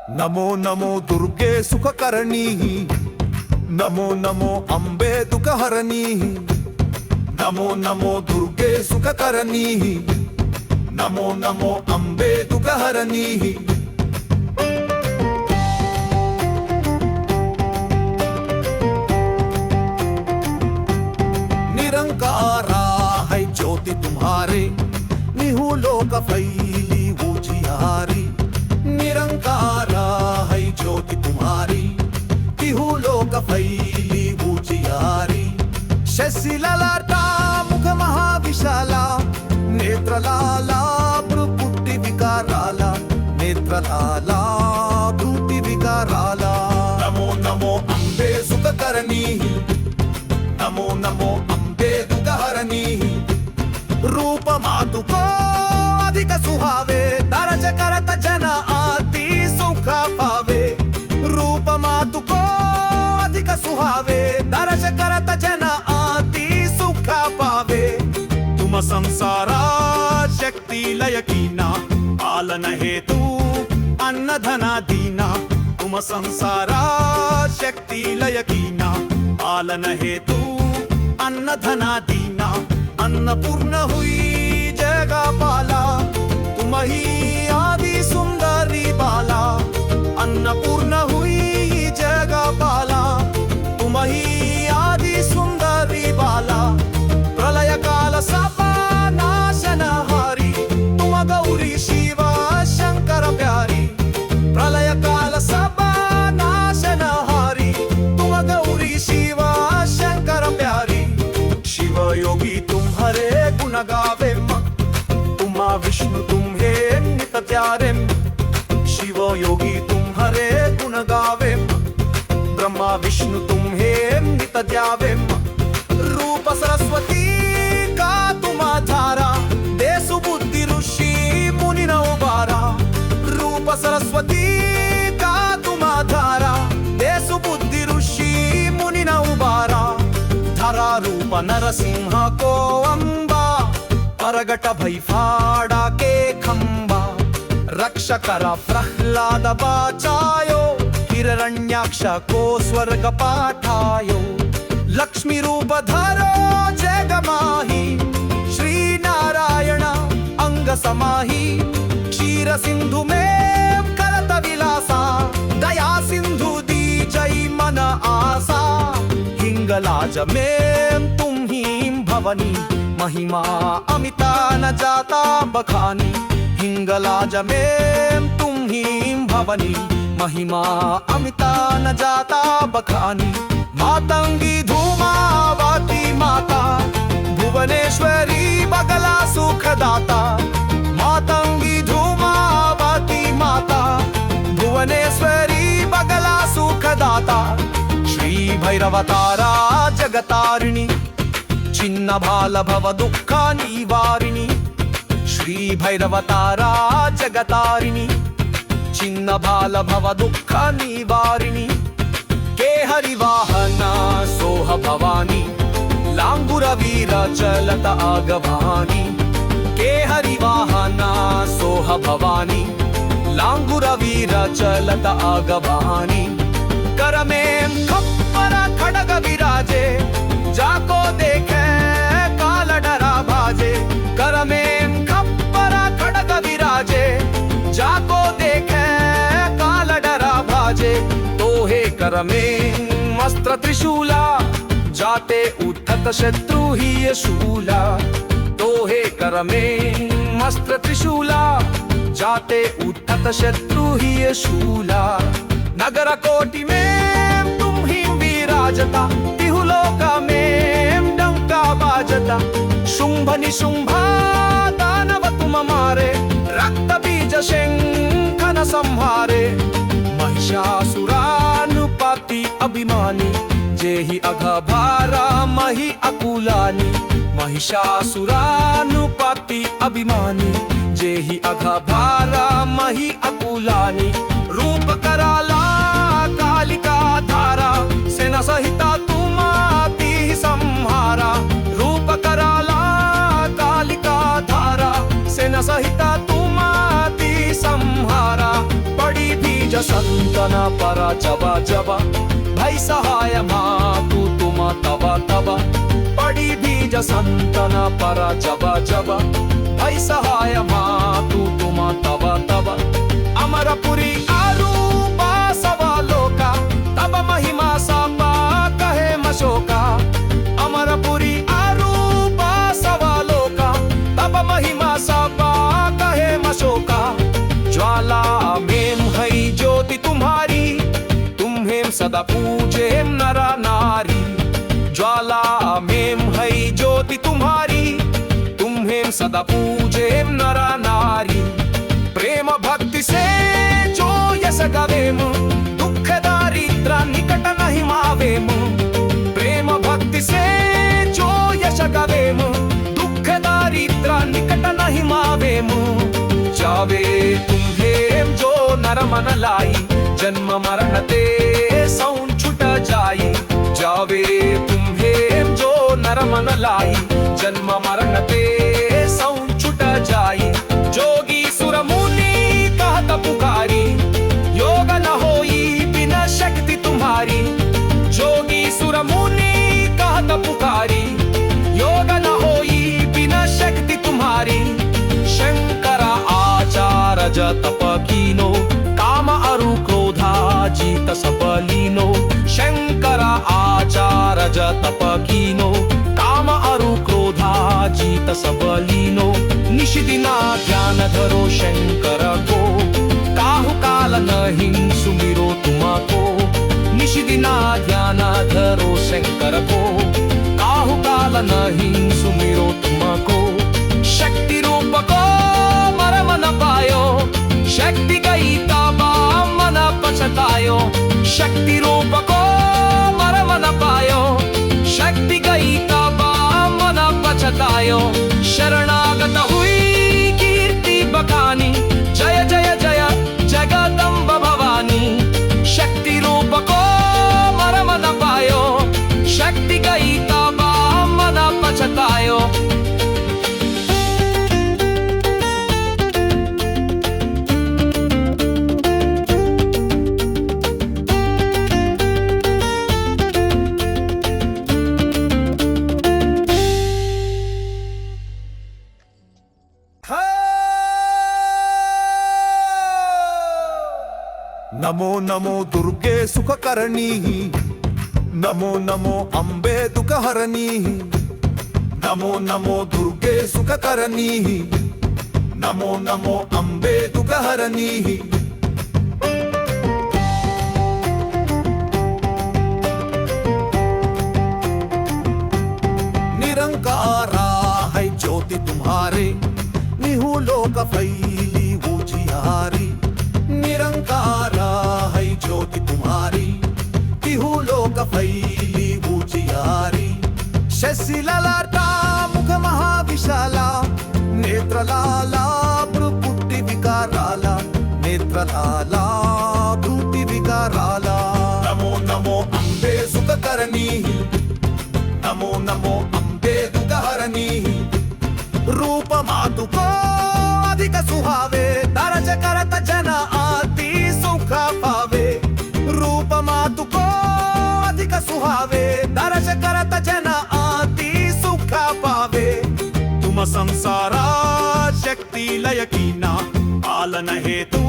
नमो नमो दुर्गे सुखकरणी, नमो नमो अंबे दुःखहरणी, नमो नमो दुर्गे सुखकरणी, नमो नमो अंबे दुःखहरणी। निरंकारा है ज्योति तुम्हारे, निहू लोक फैली उजियारी। निरंकारा है ज्योति तुम्हारी, तिहू लोक फैली उजियारी। शशिललाटा मुख महाविशाला, नेत्रलाला भ्रुकुटी विकाराला, नेत्रलाला भ्रुकुटी विकाराला। नमो नमो अंबे सुखकरणी, नमो नमो अंबे दुःखहरणी। रूप मातुको अधिक सुहावे, दरज करत जन आती सुख पावे। रूप मातुको अधिक सुहावे, दरज करत जन आती सुख पावे। तुम संसारा शक्ती लय कीना, पालन हेतु अन्न धना दीना। तुम संसारा शक्ती लय कीना, पालन हेतु अन्न धना दीना। अन्नपूर्ण हुई जगा पाला, तुम ही आदि सुंदरी बाला। अन्नपूर्ण हुई जगा पाला, तुम ही आदि सुंदरी बाला। प्रलय काल सापा नाशनहारी, तुम गौरी शिवा शंकर प्यारी। प्रलय काल सापा नाशनहारी, तुम गौरी शिवा शंकर प्यारी। शिव योगी तुम्हारे गुण गावे, तुमा विष्णु तुम्हें नित प्यारे। शिव योगी तुम्हारे गुण गावे, ब्रह्मा विष्णु तुम्हें नित ध्यावे। रूप सरस्वती का तुम धारा, दे सुबुद्धि ऋषि मुनि न उबारा। रूप सरस्वती का तुम धारा, दे सुबुद्धि ऋषि मुनि न उबारा। धरा रूप नरसिंह को अंबा, परगट भैफाड़ा के खंबा। रक्षकर प्रह्लाद बाचायो, हिरण्याक्ष को स्वर्ग पाठायो। लक्ष्मी रूप धरो जगमाही, श्री नारायण अंग समाही। क्षीर सिंधु में करत विलासा, दया सिंधु दी जय मन आसा। हिंगलाज में तुम ही भवनी, महिमा अमिता न जाता बखानी। हिंगलाज में तुम ही भवनी, महिमा अमिता न जाता बखानी। मातंगी धूमावती माता, भुवनेश्वरी बगला सुखदाता। मातंगी धूमावती माता, भुवनेश्वरी बगला सुखदाता। श्री भैरवतारा जगतारिणी, छिन्न भाल भव दुःख निवारिणी। श्री भैरवतारा जगतारिणी, छिन्न भाल भव दुःख निवारिणी। के हरिवाहना सोह भवानी, लांगुर वीर चलत आगवानी। के हरिवाहना सोह भवानी, लांगुर वीर चलत आगवानी। कर में खप्पर खड़ग विराजे, जाको देखे काल डरा भाजे। कर में खप्पर खड़ग विराजे, जाको देखे काल डरा भाजे। तोहे कर में अस्त्र त्रिशूला, जाते उठत शत्रु ही शूला। तोहे कर में अस्त्र त्रिशूला, जाते उठत शत्रु ही शूला। नगर कोटि में तुम ही विराजता, तिहु लोक में डंका बाजता। शुंभ निशुंभा दानव तुम मारे, रक्त बीज शंखन संहारे। महिषासुरानुपाति अभिमानी, जेहि अघभारा मही अकुलानी। महिषासुरानुपाति अभिमानी, जेहि अघभारा मही अकुलानी। रूप कराला कालिका धारा, सेना सहिता तुम आती संहारा। रूप कराला कालिका धारा, सेना सहिता तुम आती संहारा। पड़ी भी संतना परा जबा जबा भई सहाय मातु तुमा तबा तबा पड़ी बीज संतना परा जबा जबा भई सहाय मातु तुमा तबा तबा अमरपुरी आरूपा सवा लोका तब महिमा सापा कहे मशोका अमरपुरी आरूपा सवा लोका तब महिमा सापा कहे मशोका ज्वाला में है ज्योति तुम्हारी तुम्हें सदा पूजे नरा नारी ज्वाला में है ज्योति तुम्हारी तुम्हें सदा पूजे नरा नारी प्रेम भक्ति से जो यश गवेम दुख दारिद्र निकट नहीं मावेम प्रेम भक्ति से जो यश गवेम दुख दारिद्र निकट नहीं मावेम जावे तुम्हें जो नर मन लाई जन्म मरण ते सौन छुट जाई जावे तुम्हें जो नर मन लाई जन्म मरण ते सौन छुट जाई जोगी सुर मुनि कहत पुकारी योग न होई बिना शक्ति तुम्हारी जोगी सुर मुनि कहत पुकारी योग न होई बिना शक्ति तुम्हारी शंकर आचार जतप कीनो काम अरु क्रोधा जीत सबलीनो शंकर आचार जतप कीनो काम अरु क्रोधा जीत सबलीनो निशिदिना ध्यान धरो शंकर को काहु काल नहीं सुमिरो तुमको निशिदिना ध्यान धरो शंकर को काहु काल नहीं सुमिरो तुमको शक्ति रूप को मरम न पायो शक्ति गई ताबा मन पछतायो शक्ति रूप को मरम न पायो शक्ति गई ताबा मन पछतायो शरणागत हुई कीर्ति बखानी जय जय जय जगदम्ब भवानी शक्ति रूप को मरम न पायो शक्ति गई ताबा मन पछतायो नमो नमो दुर्गे सुखकरणी नमो नमो अम्बे दुःखहरणी नमो नमो दुर्गे सुखकरणी नमो नमो अम्बे दुःखहरणी निरंकारा है ज्योति तुम्हारे निहु लोक फैली उजियारी निरंकारा है ज्योति तुम्हारी तिहु लोक फैली उजियारी शशि ललाटा मुख महाविशाला नेत्रलाला भ्रुपुटी विकाराला नेत्रलाला भ्रुटी विकाराला नमो नमो अम्बे सुखकरणी नमो नमो अम्बे दुःखहरणी रूप मातुको अधिक सुहावे दरज करत जन आती सुख पावे रूप मातुको अधिक सुहावे दरज करत जन आती सुख पावे तुम संसारा शक्ति लय कीना पालन हेतु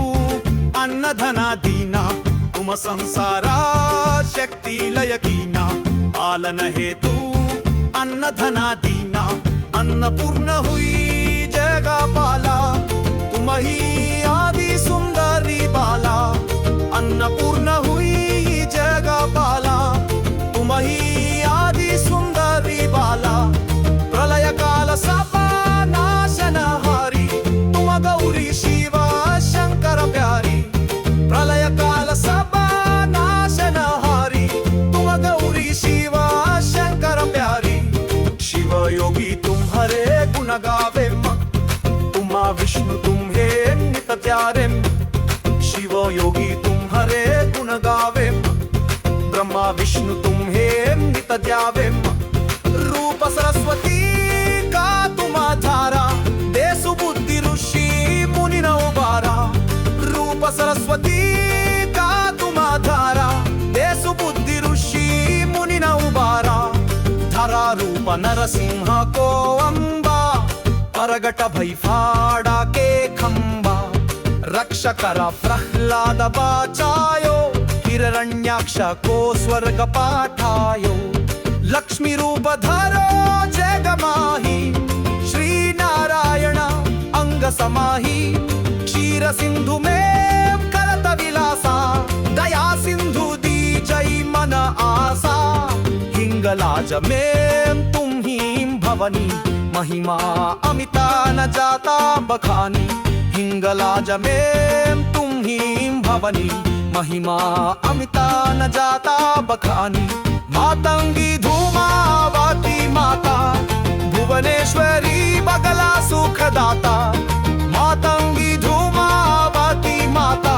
अन्न धना दीना तुम संसारा शक्ति लय कीना पालन हेतु अन्न धना दीना अन्नपूर्ण हुई जगा पाला तुम ही आदि सुंदरी बाला अन्नपूर्ण हुई जगा पाला तुम ही आदि सुंदरी बाला प्रलय काल सपा नाशन हारी तुम गौरी शिवा शंकर प्यारी प्रलय काल सपा नाशन हारी तुम गौरी शिवा शंकर प्यारी शिव योगी तुम्हारे गुण गावे तुमा विष्णु तुम्हें नित प्यारे शिव योगी तुम्हारे गुण गावे ब्रह्मा विष्णु तुम्हें नित ध्यावे रूप सरस्वती का तुमा धारा देसु बुद्धि ऋषि मुनि न उबारा रूप सरस्वती नरसिंह को अंबा परगट भई फाड़ा के खंबा रक्ष करा प्रह्लाद बाचायो हिरण्याक्ष को स्वर्ग पाठायो लक्ष्मी रूप धरो जगमाही श्री नारायण अंग समाही क्षीर सिंधु में करत विलासा दया सिंधु दी जय मन आसा हिंगलाज में तुम ही भवनी महिमा अमिता न जाता बखानी हिंगलाज में तुम ही भवनी महिमा अमिता न जाता बखानी मातंगी धूमावती माता भुवनेश्वरी बगला सुखदाता मातंगी धूमावती माता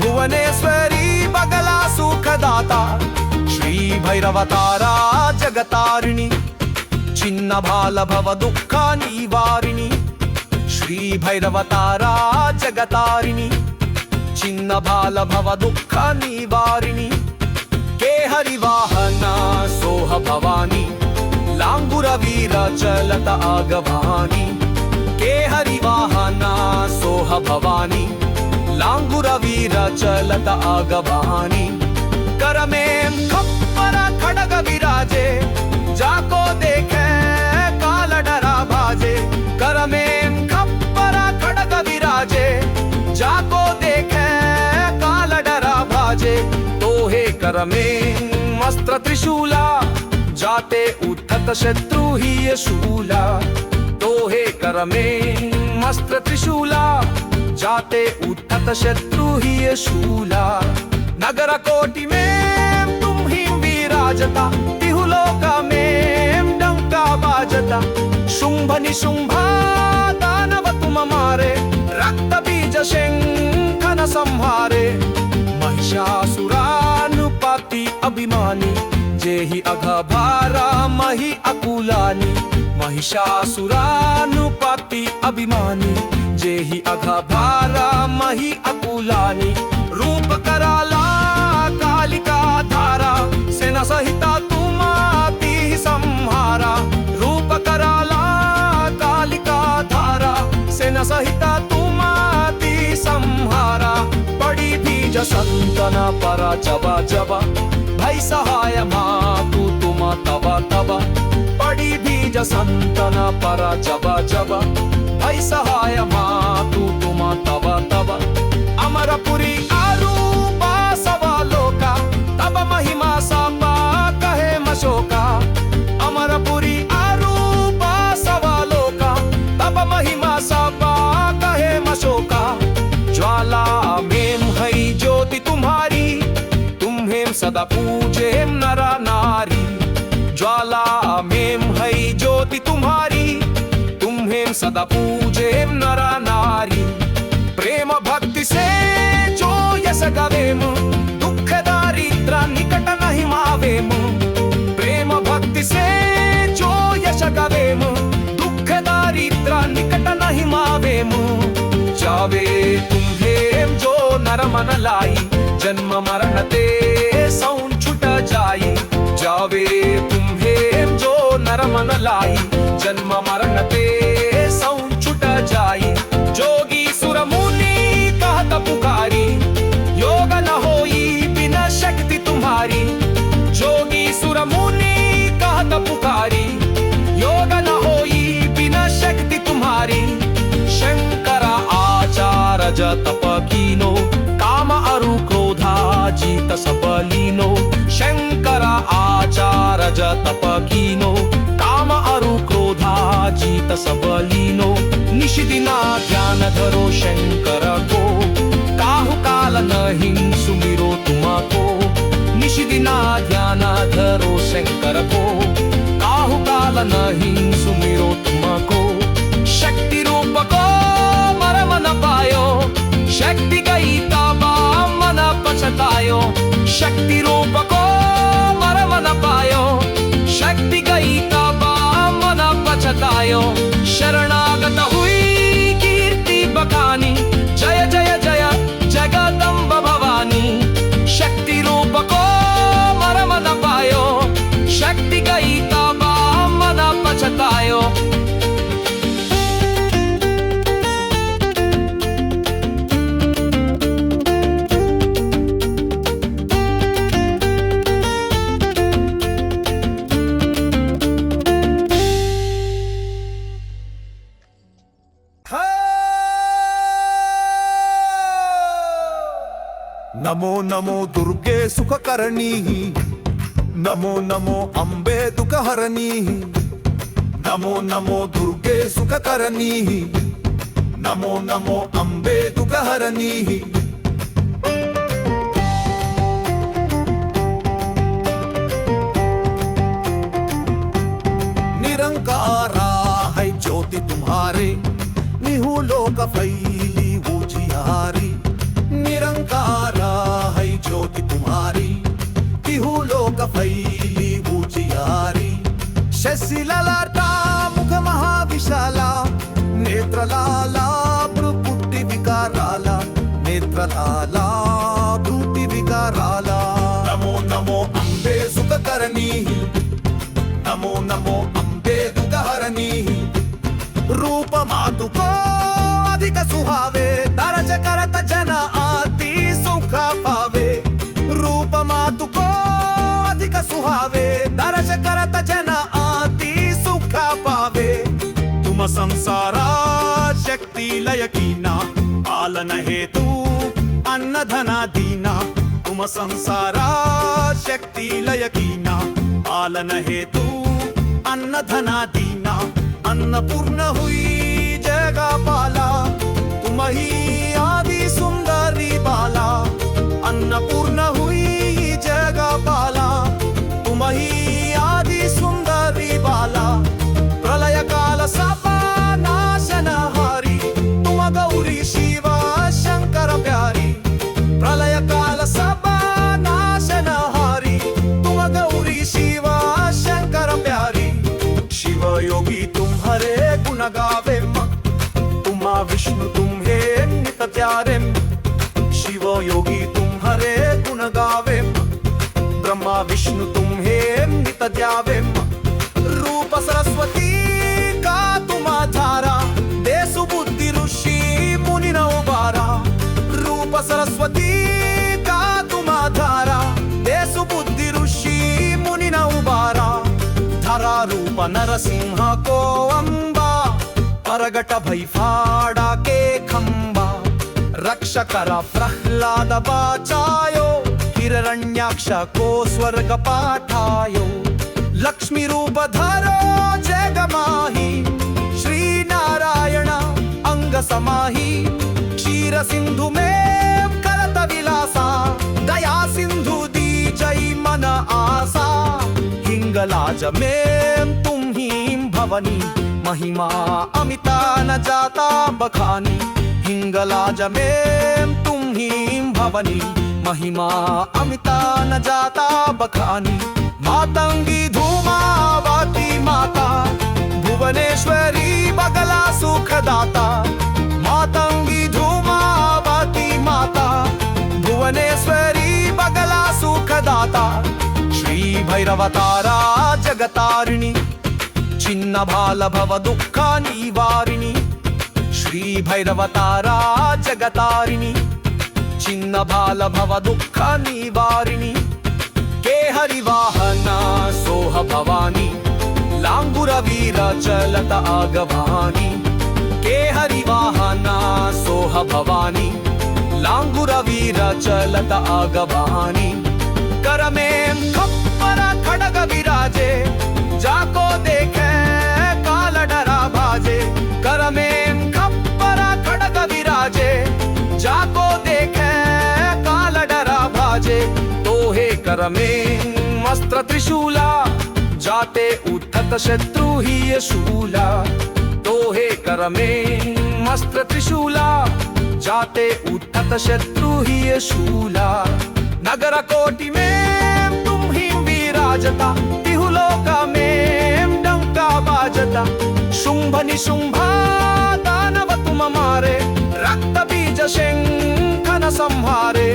भुवनेश्वरी बगला सुखदाता श्री भैरवतारा जगतारिणी छिन्न भाल भव दुःख निवारिणी श्री भैरवतारा जगतारिणी छिन्न भाल भव दुःख निवारिणी के हरिवाहना सोह भवानी लांगुर वीर चलत आगवानी के हरिवाहना सोह भवानी लांगुर वीर चलत आगवानी कर में खप्पर खड़ग विराजे जाको देखे काल डरा भाजे कर में खप्पर खड़ग विराजे जाको देखे काल डरा भाजे तोहे कर में अस्त्र त्रिशूला जाते उद्धत शत्रु ही शूला तोहे कर में अस्त्र त्रिशूला जाते उद्धत शत्रु ही शूला नगर कोटि में तुम ही विराजता तिहुलोक में डंका बाजता शुंभ निशुंभा दानव तुम मारे रक्त बीज शंखन संहारे महिषासुरानुपाति अभिमानी जेहि अघभारा मही अकुलानी महिषासुरानुपाति अभिमानी जेहि अघभारा मही अकुलानी रूप कराला कालिका धारा सेना सहिता तुमाति संहारा रूप कराला कालिका धारा सेना सहिता तुमाति संहारा पड़ी बीज संतना परा जबा जबा भई सहाय मातु तुम तवा तवा पड़ी बीज संतना परा जबा जबा भई सहाय मातु तुम तवा तवा अमरपुरी आरूपा सवा लोका तब महिमा सापा कहे मशोका अमरपुरी आरूपा सवा लोका तब महिमा सापा कहे मशोका ज्वाला में हई ज्योति तुम्हारी तुम्हें सदा पूजे नरा नारी ज्वाला में हई ज्योति तुम्हारी तुम्हें सदा पूजे नरा नारी प्रेम भक्ति से जो यश गवेम दुख दारिद्र निकट नहीं मावेम प्रेम भक्ति से जो यश गवेम दुख दारिद्र निकट नहीं मावेम जावे तुम्हें जो नर मन लाई जन्म मरण ते सौन छुट जाई जावे तुम्हें जो नर मन लाई जन्म मरण ते सौन छुट जाई जोगी सुर मुनि कहत पुकारी योग न होई बिना शक्ति तुम्हारी जोगी सुर मुनि कहत पुकारी योग न होई बिना शक्ति तुम्हारी शंकर आचार जतप कीनो काम अरु क्रोधा जीत सबलीनो शंकर आचार जतप कीनो काम अरु क्रोधा जीत सबलीनो निशिदिना ध्यान धरो शंकर को काहु काल नहीं सुमिरो तुमको निशिदिना ध्यान धरो शंकर को काहु काल नहीं सुमिरो तुमको शक्ति रूप को मरम न पायो शक्ति गई तबा मन पछतायो शक्ति रूप को मरम न पायो शक्ति गई तबा मन पछतायो शरणागत हुई कीर्ति बखानी जय जय जय जगदम्ब भवानी शक्ति रूप को मरम न पायो शक्ति गई तबा मन नमो नमो दुर्गे सुखकरणी नमो नमो अम्बे दुःखहरणी नमो नमो दुर्गे सुखकरणी नमो नमो अम्बे दुःखहरणी निरंकारा है ज्योति तुम्हारे निहू लोक फैली उजियारी निरंकारा है ज्योति तुम्हारी तिहू लोक फैली उजियारी शशिललाटा मुख महाविशाला नेत्रलाला भ्रुपुट्टि विकाराला नेत्रलाला भ्रुति विकाराला नमो नमो अम्बे सुखकरणी नमो नमो अम्बे दुःखहरणी रूप मातुको अधिक सुहावे दरज करत जन आती सुख पावे रूप मातुको अधिक सुहावे दरज करत जन आती सुख पावे तुम संसारा शक्ति लय कीना पालन हेतु अन्न धना दीना तुम संसारा शक्ति लय कीना पालन हेतु अन्न धना दीना अन्नपूर्ण हुई जगा पाला तुम ही आदि सुंदरी बाला अन्नपूर्ण हुई जगा पाला तुम ही आदि सुंदरी बाला प्रलय काल सपा नाशनहारी तुम गौरी शिवा शंकर प्यारी प्रलय काल सपा नाशनहारी तुम गौरी शिवा शंकर प्यारी शिव योगी तुम्हारे गुण गावे तुमा विष्णु तुम्हें नित प्यारे शिव योगी तुम्हारे गुण गावे ब्रह्मा विष्णु तुम्हें नित ध्यावे रूप सरस्वती का तुम धारा दे सुबुद्धि ऋषि मुनि न उबारा रूप सरस्वती का तुम धारा दे सुबुद्धि ऋषि मुनि न उबारा धरा रूप नरसिंह को अंबा परगट भैफाड़ा के खंबा रक्ष करा प्रह्लाद बाचायो हिरण्यक्ष को स्वर्ग पाठायो लक्ष्मी रूप धरो जगमाही श्री नारायण अंग समाही क्षीर सिंधु में करत विलासा दया सिंधु दी जय मन आसा हिंगलाज में तुम ही भवनी महिमा अमिता न जाता बखानी हिंगलाज में तुम ही भवनी महिमा अमिता न जाता बखानी मातंगी धूमावती माता भुवनेश्वरी बगला सुखदाता मातंगी धूमावती माता भुवनेश्वरी बगला सुखदाता श्री भैरवतारा जगतारिणी चिन्न भाल भव दुःख निवारिणी श्री भैरवतारा जगतारिणी चिन्न भाल भव दुःख निवारिणी के हरिवाहना सोह भवानी लांगुर वीर चलत आगवानी के हरिवाहना सोह भवानी लांगुर वीर चलत आगवानी कर में खप्पर खड़ग विराजे जाको देखे काल डरा भाजे कर में खप्पर खड़ग विराजे जाको देखे काल डरा भाजे तोहे कर में मस्त्र त्रिशूला जाते उद्धत शत्रु ही ये शूला तोहे कर में मस्त्र त्रिशूला जाते उद्धत शत्रु ही ये शूला नगर कोटि में तुम ही विराजता तिहुलोक में डंका बाजता शुंभ निशुंभा दानव तुम मारे रक्त बीज शंखन संहारे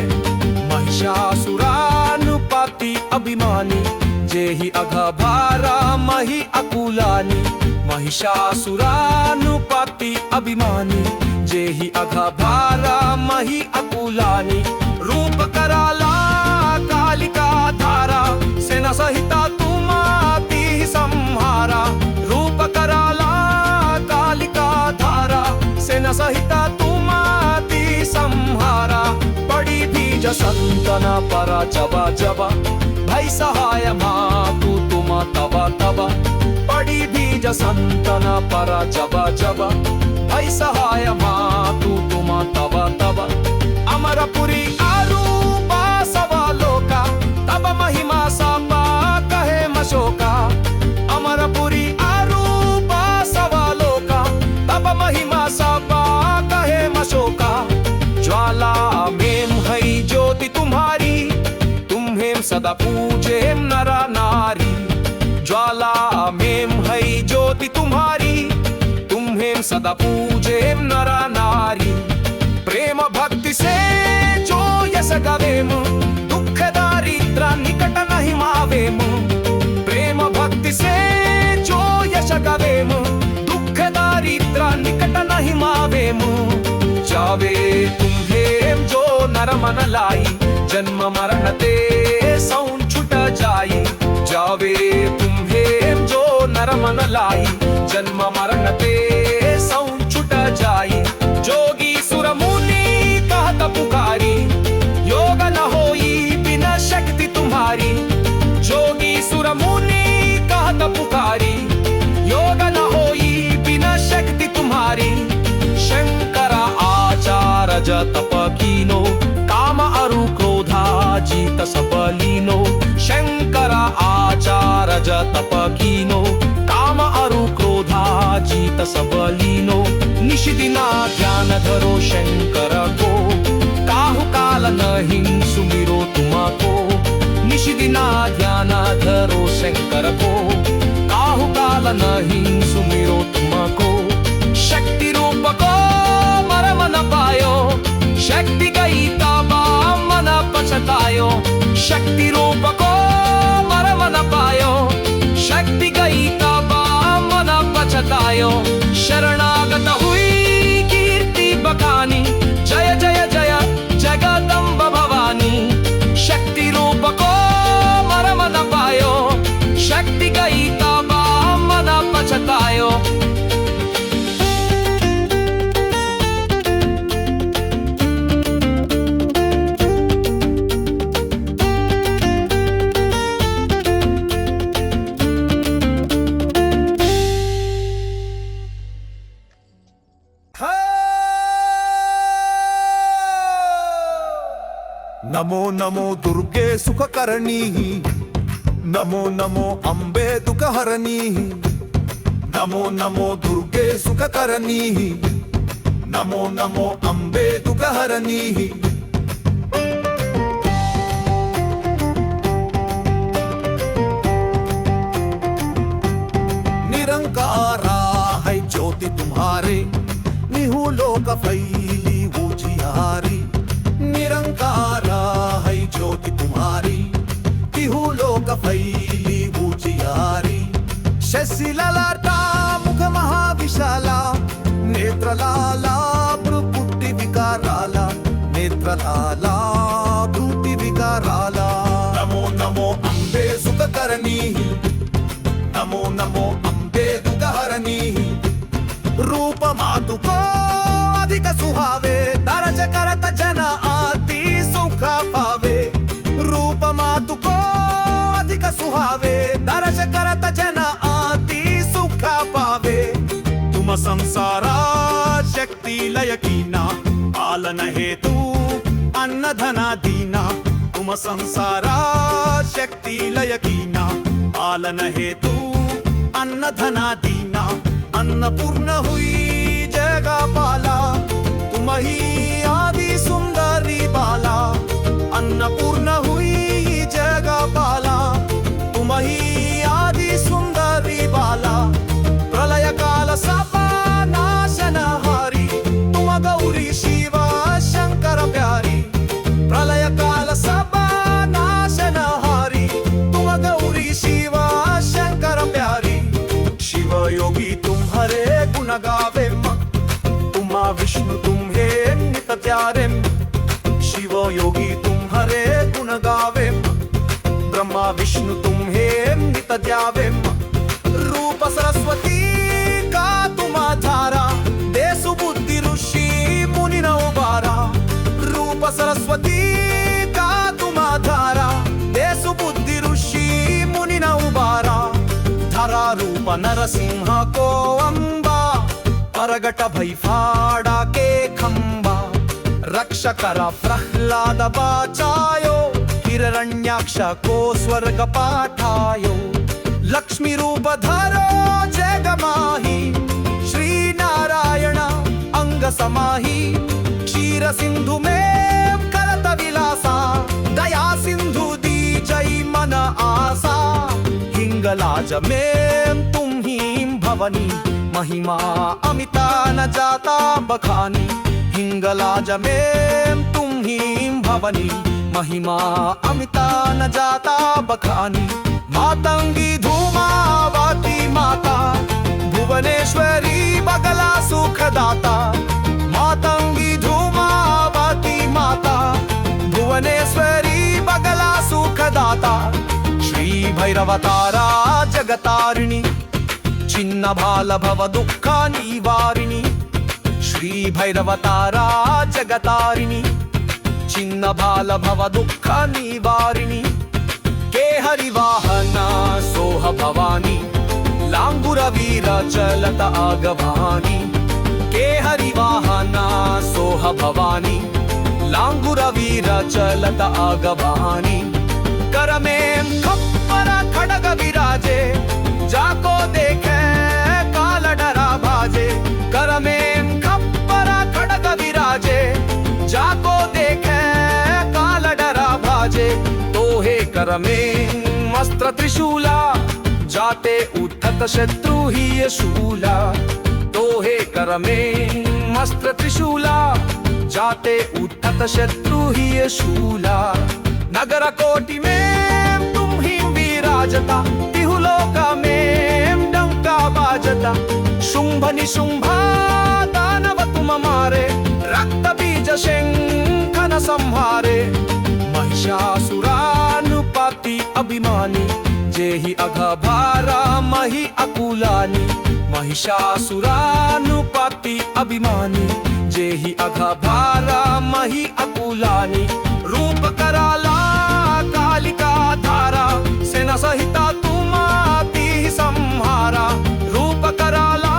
महिषासुरानुपाति अभिमानी जेहि अघभारा मही अकुलानी महिषासुरानुपाति अभिमानी जेहि अघभारा मही अकुलानी रूप कराला कालिका धारा सेना सहिता तुम आती संहारा रूप कराला कालिका धारा सेना सहिता तुम आती संहारा बड़ी बीज संतना परा जबा जबा भई सहाय मातु तुमा तबा तबा पड़ी बीज संतना परा जबा जबा भई सहाय मातु तुमा तबा तबा अमरपुरी आरूपा सवा लोका तब महिमा सापा कहे मशोका अमरपुरी आरूपा सवा लोका तब महिमा सापा कहे मशोका ज्वाला में है ज्योति तुम्हारी तुम्हें सदा पूजे नरा नारी ज्वाला में है ज्योति तुम्हारी तुम्हें सदा पूजे नरा नारी प्रेम भक्ति से जो यश गवेम दुख दारिद्र निकट नहीं मावेम प्रेम भक्ति से जो यश गवेम दुख दारिद्र निकट नहीं मावेम जावे तुम्हें जो नर मन लाई जन्म मरण ते सौन छुट जाई जावे तुम्हें जो नर मन लाई जन्म मरण ते सौन छुट जाई जोगी सुर मुनि कहत पुकारी योग न होई बिना शक्ति तुम्हारी जोगी सुर मुनि कहत पुकारी योग न होई बिना शक्ति तुम्हारी शंकर आचार जतप कीनो काम अरु क्रोधा जीत सबलीनो शंकर आचार जतप कीनो काम अरु क्रोधा जीत सबलीनो निशिदिना ध्यान धरो शंकर को काहु काल नहीं सुमिरो तुमको निशिदिना ध्यान धरो शंकर को काहु काल नहीं सुमिरो तुमको शक्ति रूप को मरम न पायो शक्ति गई तबा मन पछतायो शक्ति रूप को मरम न पायो शक्ति गई तबा मन पछतायो शरणागत हुई कीर्ति बखानी जय जय जय जगदम्ब भवानी शक्ति रूप को मरम न पायो शक्ति गई तबा मन पछतायो नमो नमो दुर्गे सुखकरणी नमो नमो अम्बे दुःखहरणी नमो नमो दुर्गे सुखकरणी नमो नमो अम्बे दुःखहरणी निरंकारा है ज्योति तुम्हारे निहु लोक फैली उजियारी निरंकारा है ज्योति तुम्हारी तिहु लोक फैली उजियारी शशि ललाटा मुख महाविशाला नेत्रलाला भ्रुपुटी विकाराला नेत्रलाला भ्रुटी विकाराला नमो नमो अम्बे सुखकरणी नमो नमो अम्बे दुःखहरणी रूप मातु को अधिक सुहावे दरज करत जन आती सुख पावे रूप मातु को अधिक सुहावे दरज करत जन आती सुख पावे तुम संसारा शक्ति लय कीना पालन हेतु अन्न धना दीना तुम संसारा शक्ति लय कीना पालन हेतु अन्न धना दीना अन्नपूर्ण हुई जगा पाला तुम ही आदि सुंदरी बाला अन्नपूर्ण हुई जगा पाला तुम ही आदि सुंदरी बाला प्रलय काल सापा नाशनहारी तुम गौरी शिवा शंकर प्यारी प्रलय काल सापा नाशनहारी तुम गौरी शिवा शंकर प्यारी शिव योगी तुम्हारे गुण गावे तुमा विष्णु तुम्हें नित त्यारे शिव योगी तुम्हारे गुण गावे ब्रह्मा विष्णु तुम्हें नित द्यावे रूप सरस्वती का तुमा धारा देसु बुद्धि ऋषि मुनि न उबारा रूप सरस्वती का तुम रूप नरसिंह को अंबा परगट भई फाड़ा के खंबा रक्ष करा प्रह्लाद बाचायो हिरण्याक्ष को स्वर्ग पाठायो लक्ष्मी रूप धरो जगमाही श्री नारायण अंग समाही क्षीर सिंधु में करत विलासा दया सिंधु दी जय मन आसा हिंगलाज में तुम ही भवनी महिमा अमिता न जाता बखानी हिंगलाज में तुम ही भवनी महिमा अमिता न जाता बखानी मातंगी धूमावती माता भुवनेश्वरी बगला सुखदाता मातंगी धूमावती माता भुवनेश्वरी बगला सुखदाता श्री भैरवतारा जगतारिणी छिन्न भाल भव दुःख निवारिणी श्री भैरवतारा जगतारिणी छिन्न भाल भव दुःख निवारिणी के हरिवाहना सोह भवानी लांगुर वीर चलत आगवानी के हरिवाहना सोह भवानी लांगुर वीर चलत आगवानी कर में खप्पर खड़ग विराजे जाको देखे काल डरा भाजे कर में खप्पर खड़ग विराजे जाको देखे काल डरा भाजे तोहे कर में मस्त्र त्रिशूला जाते उठत शत्रु ही शूला तोहे कर में मस्त्र त्रिशूला जाते उठत शत्रु ही शूला नगर कोटि में तुम ही विराजता तिहुलोक में डंका बाजता शुंभ निशुंभा दानव तुम मारे रक्त बीज शंखन संहारे महिषासुरानुपाति अभिमानी जेहि अघभारा मही अकुलानी महिषासुरानुपाति अभिमानी जेहि अघभारा मही अकुलानी रूप कराला कालिका धारा सेना सहिता तुमाती संहारा रूप कराला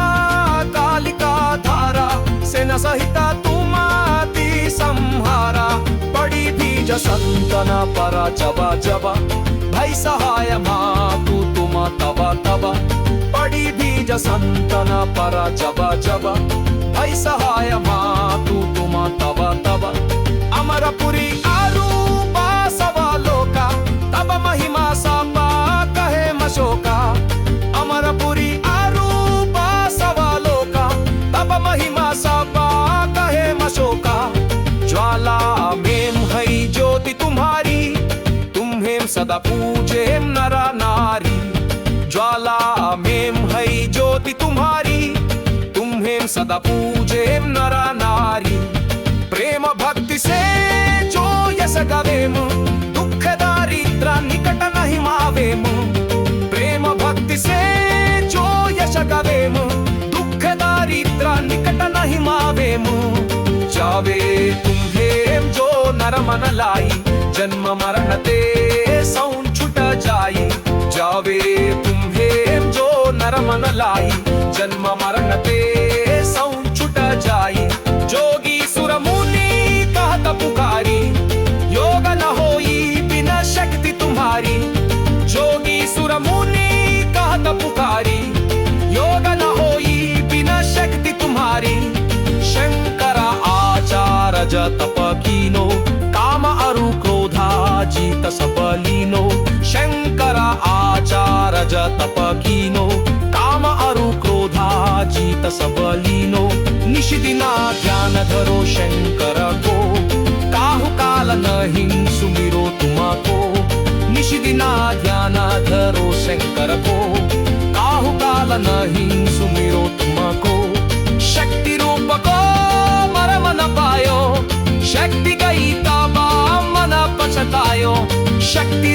कालिका धारा सेना सहिता तुमाती संहारा पड़ी बीज संतना परा जबा जबा भई सहाय मातु तुम तबा तबा पड़ी बीज संतना परा जबा जबा भई सहाय मातु तुम तबा तबा अमरपुरी आरूपा सवालोका तब महिमा सापा कहे मशोका अमरपुरी आरूपा सवालोका तब महिमा सापा कहे मशोका ज्वाला में है ज्योति तुम्हारी तुम्हें सदा पूजे नरा नारी ज्वाला में है ज्योति तुम्हारी तुम्हें सदा पूजे नरा नारी प्रेम भक्ति से जो यश गवेम दुख दारिद्र निकट नहीं मावेम प्रेम भक्ति से जो यश गवेम दुख दारिद्र निकट नहीं मावेम जावे तुम्हें जो नर मन लाई जन्म मरण ते सौन छुट जाई जावे तुम्हें जो नर मन लाई जन्म मरण ते सौन छुट जाई जोगी सुर मुनि कहत पुकारी योग न होई बिना शक्ति तुम्हारी जोगी सुर मुनि कहत पुकारी योग न होई बिना शक्ति तुम्हारी शंकर आचार जतप कीनो काम अरु क्रोधा जीत सबलीनो शंकर आचार जतप कीनो काम अरु क्रोधा जीत सबलीनो निशिदिना ध्यान धरो शंकर को काहु काल नहीं सुमिरो तुमको निशिदिना ध्यान धरो शंकर को काहु काल नहीं सुमिरो तुमको शक्ति रूप को मरम न पायो शक्ति गई ताबा मन पछतायो शक्ति